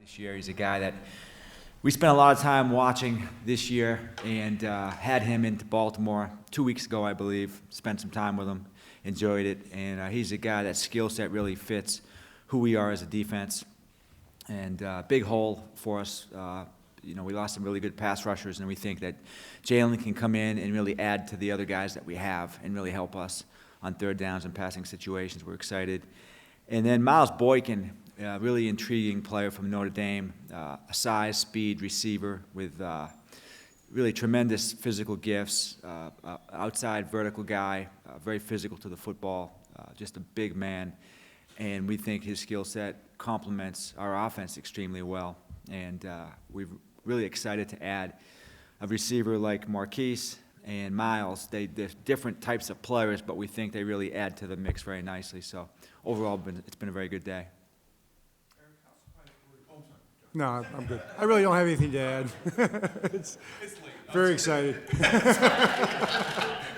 this year. He's a guy that we spent a lot of time watching this year, and had him into Baltimore 2 weeks ago, I believe. Spent some time with him, enjoyed it, and he's a guy that skill set really fits who we are as a defense. And big hole for us. We lost some really good pass rushers, and we think that Jalen can come in and really add to the other guys that we have and really help us on third downs and passing situations. We're excited. And then Miles Boykin, really intriguing player from Notre Dame, a size, speed receiver with really tremendous physical gifts, outside vertical guy, very physical to the football, just a big man. And we think his skill set complements our offense extremely well. And we're really excited to add a receiver like Marquise and Myles. They're different types of players, but we think they really add to the mix very nicely. So overall, it's been a very good day. No, I'm good. I really don't have anything to add. It's late. Very excited.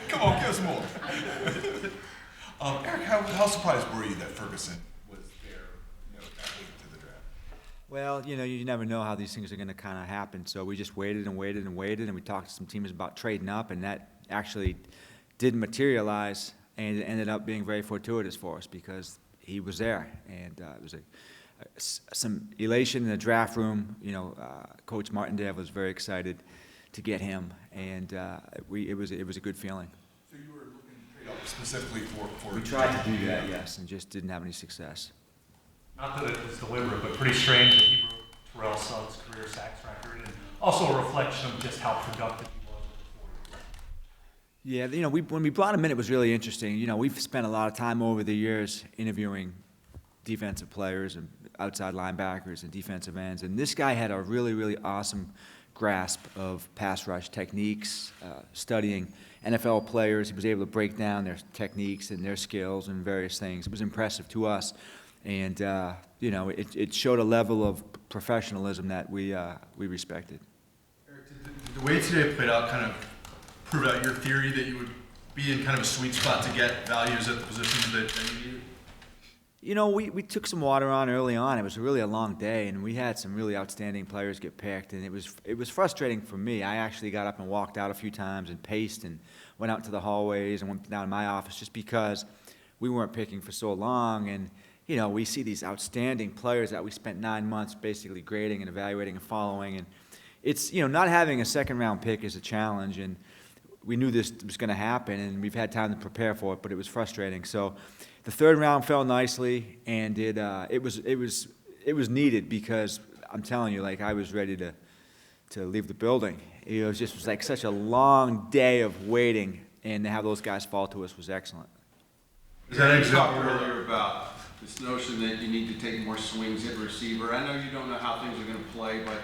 Come on, give us more. Eric, how surprised were you that Ferguson was there, that late to the draft? Well, you never know how these things are going to kind of happen. So we just waited and waited and waited, and we talked to some teams about trading up, and that actually didn't materialize, and it ended up being very fortuitous for us because he was there, and it was some elation in the draft room. Coach Martindale was very excited to get him, and it was a good feeling. So you were looking to trade up specifically for We tried to do that, yes, and just didn't have any success. Not that it was deliberate, but pretty strange that he broke Terrell Suggs' career sacks record, and also a reflection of just how productive he was with the 40. Yeah, when we brought him in, it was really interesting. We've spent a lot of time over the years interviewing defensive players and outside linebackers and defensive ends, and this guy had a really, really awesome grasp of pass rush techniques, studying NFL players. He was able to break down their techniques and their skills and various things. It was impressive to us, and it showed a level of professionalism that we respected. Eric, did the way today played out kind of prove out your theory that you would be in kind of a sweet spot to get values at the positions that you needed? We took some water on early on. It was really a long day, and we had some really outstanding players get picked, and it was frustrating for me. I actually got up and walked out a few times and paced and went out to the hallways and went down to my office just because we weren't picking for so long. And, we see these outstanding players that we spent 9 months basically grading and evaluating and following. And it's, not having a second-round pick is a challenge, and we knew this was going to happen, and we've had time to prepare for it, but it was frustrating. So the third round fell nicely, and it was needed because I'm telling you, I was ready to leave the building. It was like such a long day of waiting, and to have those guys fall to us was excellent. You talked earlier about this notion that you need to take more swings at receiver. I know you don't know how things are going to play, but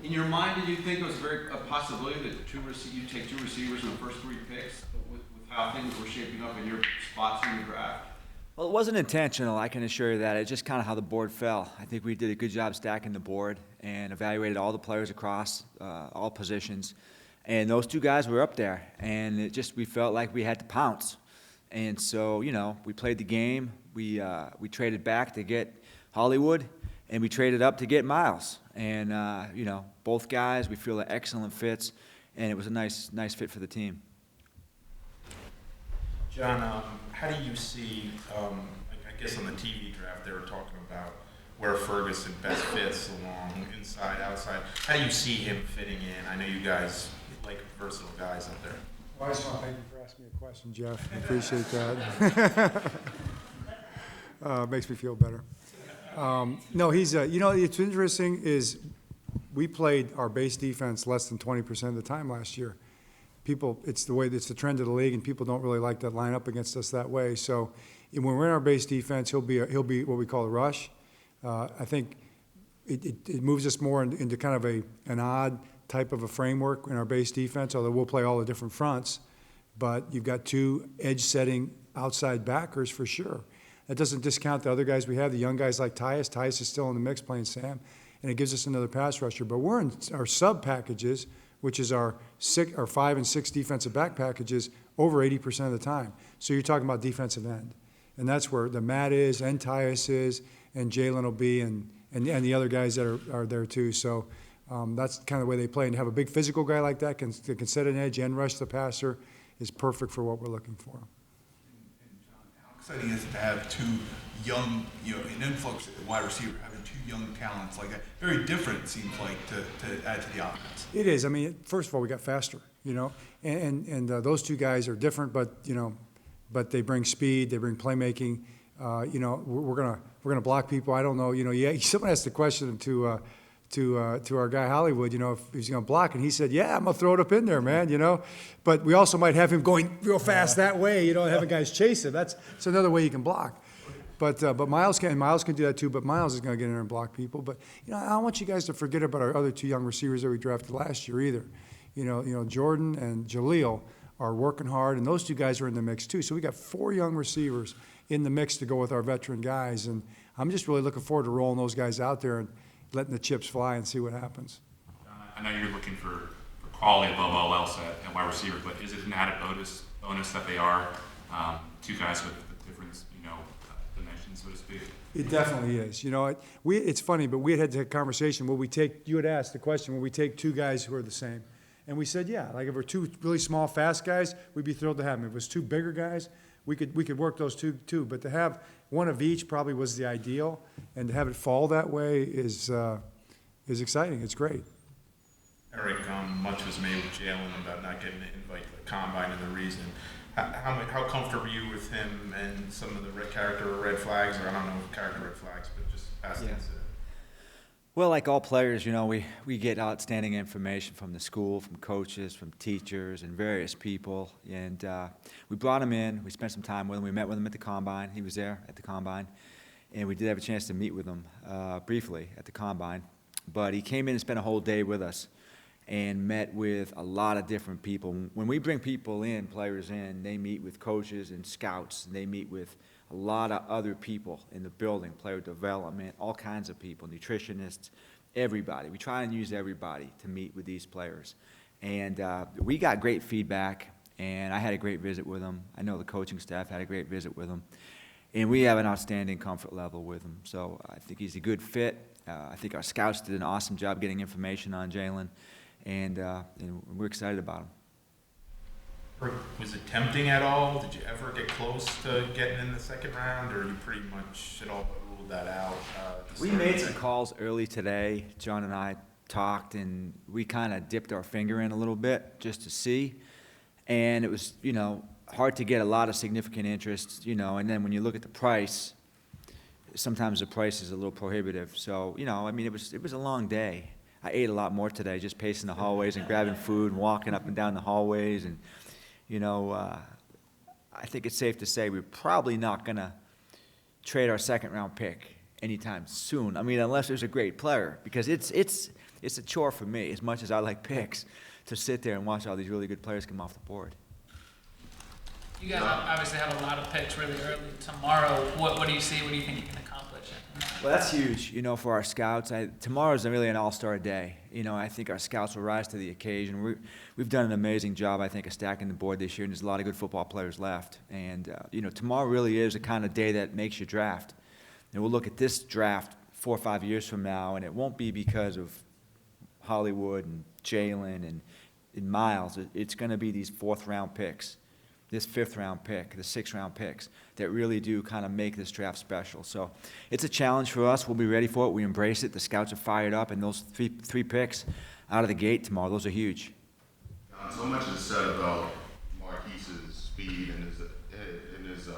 in your mind, did you think it was a possibility that you take two receivers in the first 3 picks with how things were shaping up in your spots in the draft? Well, it wasn't intentional, I can assure you that. It's just kind of how the board fell. I think we did a good job stacking the board and evaluated all the players across all positions. And those 2 guys were up there, and we felt like we had to pounce. And so, we played the game. We traded back to get Hollywood, and we traded up to get Myles. And, both guys, we feel are excellent fits, and it was a nice fit for the team. John, how do you see, I guess on the TV draft they were talking about where Ferguson best fits along inside, outside. How do you see him fitting in? I know you guys like versatile guys up there. Well, I just want to thank you for asking me a question, Jeff. I appreciate that. Makes me feel better. No, he's, it's interesting is we played our base defense less than 20% of the time last year. It's the trend of the league, and people don't really like to line up against us that way. So when we're in our base defense, he'll be what we call a rush. I think it moves us more into kind of an odd type of a framework in our base defense, although we'll play all the different fronts. But you've got 2 edge-setting outside backers for sure. That doesn't discount the other guys we have, the young guys like Tyus. Tyus is still in the mix playing Sam, and it gives us another pass rusher. But we're in our sub packages, which is our 5 and 6 defensive back packages, over 80% of the time. So you're talking about defensive end. And that's where the Matt is, and Tyus is, and Jalen will be, and and the other guys that are there too. So that's kind of the way they play. And to have a big that can set an edge and rush the passer is perfect for what we're looking for. How exciting is it to have two young, an influx at wide receiver, having two young talents like that? Very different, it seems like, to add to the offense. It is. I mean, first of all, we got faster, and those two guys are different, but they bring speed, they bring playmaking. We're gonna block people. I don't know. Someone asked the question to our guy Hollywood, if he's going to block, and he said, "Yeah, I'm going to throw it up in there, man." But we also might have him going real fast that way, having guys chase him. That's another way you can block. But Myles can do that too. But Myles is going to get in there and block people. But I don't want you guys to forget about our other two young receivers that we drafted last year either. Jordan and Jaleel are working hard, and those two guys are in the mix too. So we got 4 young receivers in the mix to go with our veteran guys, and I'm just really looking forward to rolling those guys out there and letting the chips fly and see what happens. I know you're looking for quality above all else at wide receiver, but is it an added bonus that they are two guys with different, dimensions, so to speak? It definitely is. It's funny, but we had a conversation. You had asked the question, will we take 2 guys who are the same? And we said, yeah. Like if we're 2 really small, fast guys, we'd be thrilled to have them. If it was 2 bigger guys, we could work those two too. But to have one of each probably was the ideal, and to have it fall that way is exciting. It's great. Eric, much was made with Jalen about not getting an invite to the combine and the reason. How comfortable are you with him and some of the red flags, or I don't know if character red flags, but just past incident? Well, like all players, we get outstanding information from the school, from coaches, from teachers, and various people. And we brought him in. We spent some time with him. We met with him at the Combine. He was there at the Combine. And we did have a chance to meet with him briefly at the Combine. But he came in and spent a whole day with us and met with a lot of different people. When we bring people in, players in, they meet with coaches and scouts, and they meet with a lot of other people in the building, player development, all kinds of people, nutritionists, everybody. We try and use everybody to meet with these players. And we got great feedback, and I had a great visit with him. I know the coaching staff had a great visit with him. And we have an outstanding comfort level with him. So I think he's a good fit. I think our scouts did an awesome job getting information on Jalen, and we're excited about him. Was it tempting at all? Did you ever get close to getting in the second round, or you pretty much had all but ruled that out? We made some calls early today. John and I talked, and we kind of dipped our finger in a little bit just to see. And it was, hard to get a lot of significant interest, and then when you look at the price, sometimes the price is a little prohibitive. So, it was a long day. I ate a lot more today, just pacing the hallways and grabbing food and walking up and down the hallways. And, I think it's safe to say we're probably not going to trade our second-round pick anytime soon. Unless there's a great player, because it's a chore for me, as much as I like picks, to sit there and watch all these really good players come off the board. You guys obviously have a lot of picks really early tomorrow. What do you see? What do you think you can accomplish? Well, that's huge, for our scouts. Tomorrow's really an all-star day. I think our scouts will rise to the occasion. We've done an amazing job, I think, of stacking the board this year, and there's a lot of good football players left. And, tomorrow really is a kind of day that makes you draft. And we'll look at this draft 4 or 5 years from now, and it won't be because of Hollywood and Jalen and Myles. It's going to be these 4th-round picks, this 5th-round pick, the 6th-round picks that really do kind of make this draft special. So it's a challenge for us. We'll be ready for it. We embrace it. The scouts are fired up, and those three picks out of the gate tomorrow, those are huge. So much is said about Marquise's speed and his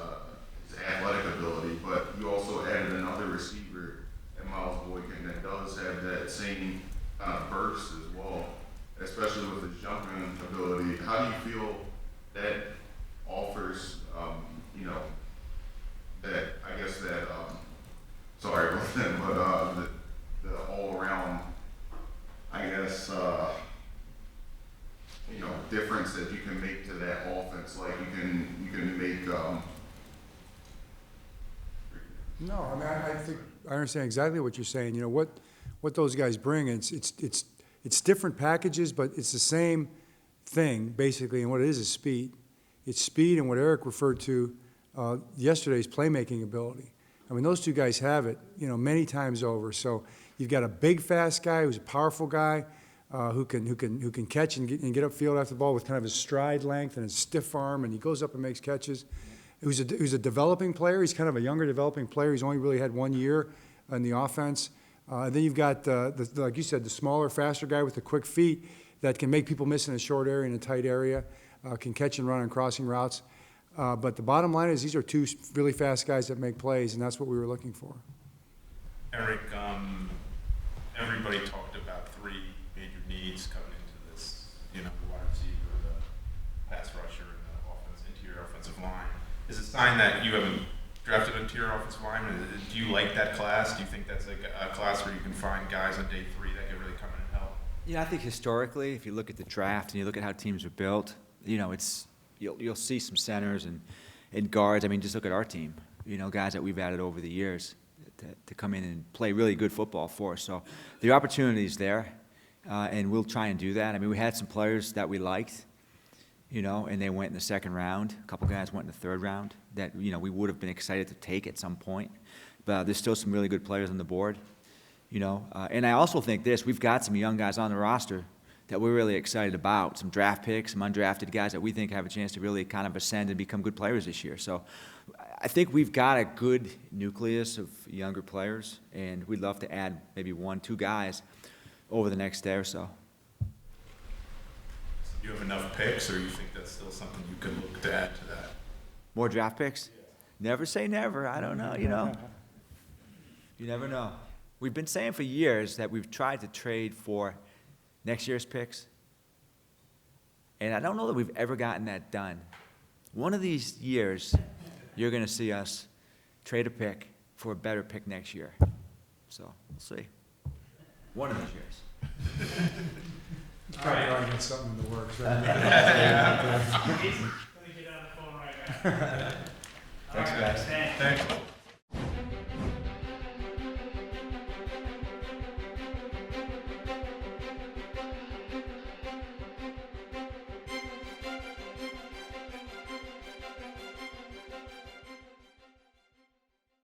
athletic ability, but you also added another receiver at Miles Boykin that does have that same kind of burst as well, especially with his jumping ability. How do you feel that offers, the all-around, difference that you can make to that offense? Like you can make. No, I think I understand exactly what you're saying. What those guys bring. It's different packages, but it's the same thing basically. And what it is speed. It's speed and what Eric referred to yesterday's playmaking ability. I mean, those two guys have it, many times over. So you've got a big, fast guy who's a powerful guy who can catch and get upfield after the ball with kind of his stride length and his stiff arm, and he goes up and makes catches. Who's a developing player. He's kind of a younger developing player. He's only really had 1 year in the offense. Then you've got, like you said, the smaller, faster guy with the quick feet that can make people miss in a short area, in a tight area, can catch and run on crossing routes. But the bottom line is these are two really fast guys that make plays, and that's what we were looking for. Eric, everybody talked about three major needs coming into this, the wide receiver, the pass rusher, and the interior offensive line. Is it a sign that you haven't drafted an interior offensive lineman? Do you like that class? Do you think that's like a class where you can find guys on day 3 that can really come in and help? Yeah, I think historically, if you look at the draft and you look at how teams are built, you'll see some centers and guards. I mean, just look at our team. Guys that we've added over the years to come in and play really good football for us. So the opportunity is there, and we'll try and do that. I mean, we had some players that we liked, and they went in the second round. A couple guys went in the third round that we would have been excited to take at some point. But there's still some really good players on the board. And I also think we've got some young guys on the roster that we're really excited about, some draft picks, some undrafted guys that we think have a chance to really kind of ascend and become good players this year. So I think we've got a good nucleus of younger players, and we'd love to add maybe 1-2 guys over the next day or so. Do you have enough picks, or you think that's still something you could look to add to that? More draft picks? Never say never. I don't know, You never know. We've been saying for years that we've tried to trade for next year's picks, and I don't know that we've ever gotten that done. One of these years, you're going to see us trade a pick for a better pick next year. So we'll see. One of these years. Probably already got something in the works, right? Let me get on the phone right now. Thanks, guys. Thanks.